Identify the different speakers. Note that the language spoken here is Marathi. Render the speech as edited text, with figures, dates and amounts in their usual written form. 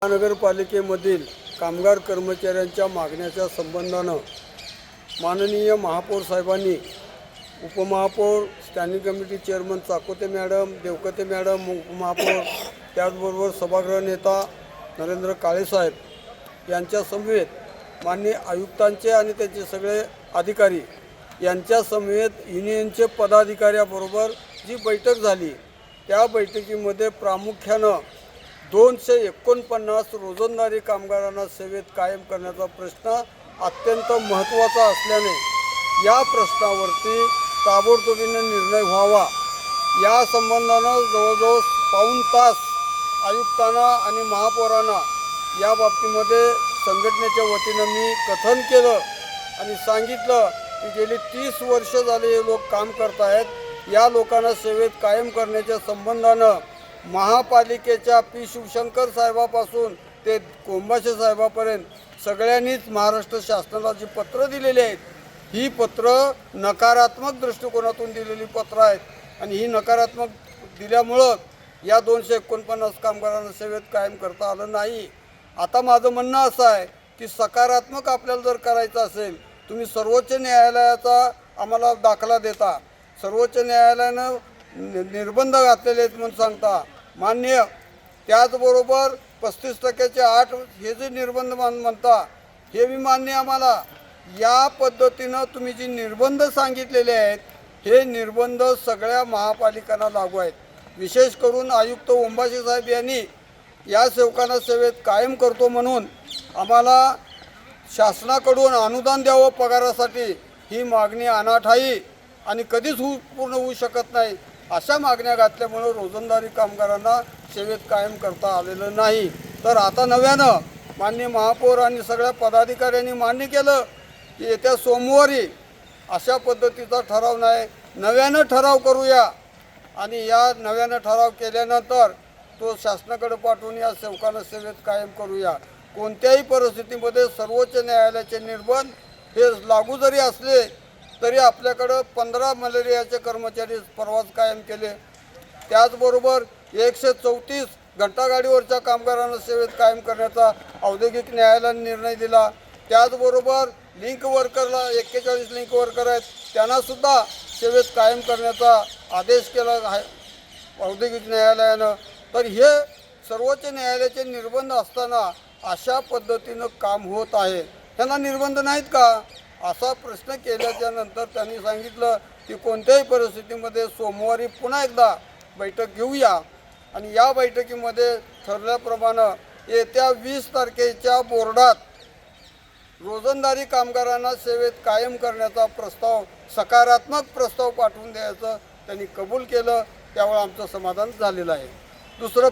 Speaker 1: महानगरपालिकेमधील कामगार कर्मचाऱ्यांच्या मागण्याच्या संबंधानं माननीय महापौर साहेबांनी उपमहापौर स्टँडिंग कमिटी चेअरमन चाकोते मॅडम, देवकते मॅडम, उपमहापौर त्याचबरोबर सभागृह नेता नरेंद्र काळेसाहेब यांच्या समवेत माननीय आयुक्तांचे आणि त्यांचे सगळे अधिकारी यांच्या समवेत युनियनचे पदाधिकाऱ्याबरोबर जी बैठक झाली त्या बैठकीमध्ये प्रामुख्यानं 249 रोजंदारी कामगारांना सेवेत कायम करण्याचा प्रश्न अत्यंत महत्त्वाचा असल्याने या प्रश्नावरती ताबडतोबीने निर्णय व्हावा या संबंधानं जवळजवळ पाऊण तास आयुक्तांना आणि महापौरांना या बाबतीमध्ये संघटनेच्या वतीनं मी कथन केलं आणि सांगितलं की गेली 30 वर्ष झाले हे लोक काम करत आहेत। या लोकांना सेवेत कायम करण्याच्या संबंधानं महापालिकेच्या पी शिवशंकर साहेबापासून ते कोंबाशे साहेबापर्यंत सगळ्यांनीच महाराष्ट्र शासनाला जी पत्र दिलेली आहेत ही पत्र नकारात्मक दृष्टिकोनातून दिलेली पत्र आहेत आणि ही नकारात्मक दिल्यामुळं या 249 कामगारांना सेवेत कायम करता आलं नाही। आता माझं म्हणणं असं आहे की सकारात्मक आपल्याला जर करायचं असेल, तुम्ही सर्वोच्च न्यायालयाचा आम्हाला दाखला देता, सर्वोच्च न्यायालयानं निर्बंध घातलेले आहेत म्हणून सांगता मान्य, त्याचबरोबर 35% 8 हे जे निर्बंध म्हणता हे मी मान्य आम्हाला। या पद्धतीनं तुम्ही जी निर्बंध सांगितलेले आहेत हे निर्बंध सगळ्या महापालिकांना लागू आहेत। विशेष करून आयुक्त ओंबाशे साहेब यांनी या सेवकांना सेवेत कायम करतो म्हणून आम्हाला शासनाकडून अनुदान द्यावं पगारासाठी, ही मागणी अनाठ आहे आणि कधीच पूर्ण होऊ शकत नाही। अशा मागण्या घातल्यामुळं रोजंदारी कामगारांना सेवेत कायम करता आलेलं नाही। तर आता नव्यानं माननीय महापौर आणि सगळ्या पदाधिकाऱ्यांनी मान्य केलं की येत्या सोमवारी अशा पद्धतीचा ठराव नाही, नव्यानं ठराव करूया आणि या नव्यानं ठराव केल्यानंतर तो शासनाकडे पाठवून या सेवकांना सेवेत कायम करूया। कोणत्याही परिस्थितीमध्ये सर्वोच्च न्यायालयाचे निर्बंध हे लागू जरी असले तरी आपल्याकडं 15 मलेरियाचे कर्मचारी परवाच कायम केले। त्याचबरोबर 134 घंटागाडीवरच्या कामगारांना सेवेत कायम करण्याचा औद्योगिक न्यायालयाने निर्णय दिला। त्याचबरोबर लिंक वर्करला 41 लिंक वर्कर आहेत त्यांनासुद्धा सेवेत कायम करण्याचा आदेश केला आहे औद्योगिक न्यायालयानं। तर हे सर्वोच्च न्यायालयाचे निर्बंध असताना अशा पद्धतीनं काम होत आहे, त्यांना निर्बंध नाहीत का असा प्रश्न केल्याच्या नंतर त्यांनी सांगितलं की कोणत्याही परिस्थितीमध्ये सोमवारी पुन्हा एकदा बैठक घेऊया आणि या बैठकीमध्ये ठरल्याप्रमाणे येत्या 20 तारखेच्या बोर्डात रोजंदारी कामगारांना सेवेत कायम करण्याचा प्रस्ताव, सकारात्मक प्रस्ताव पाठवून द्यायचं त्यांनी कबूल केलं, त्यामुळे आमचं समाधान झालेलं आहे। दुसरं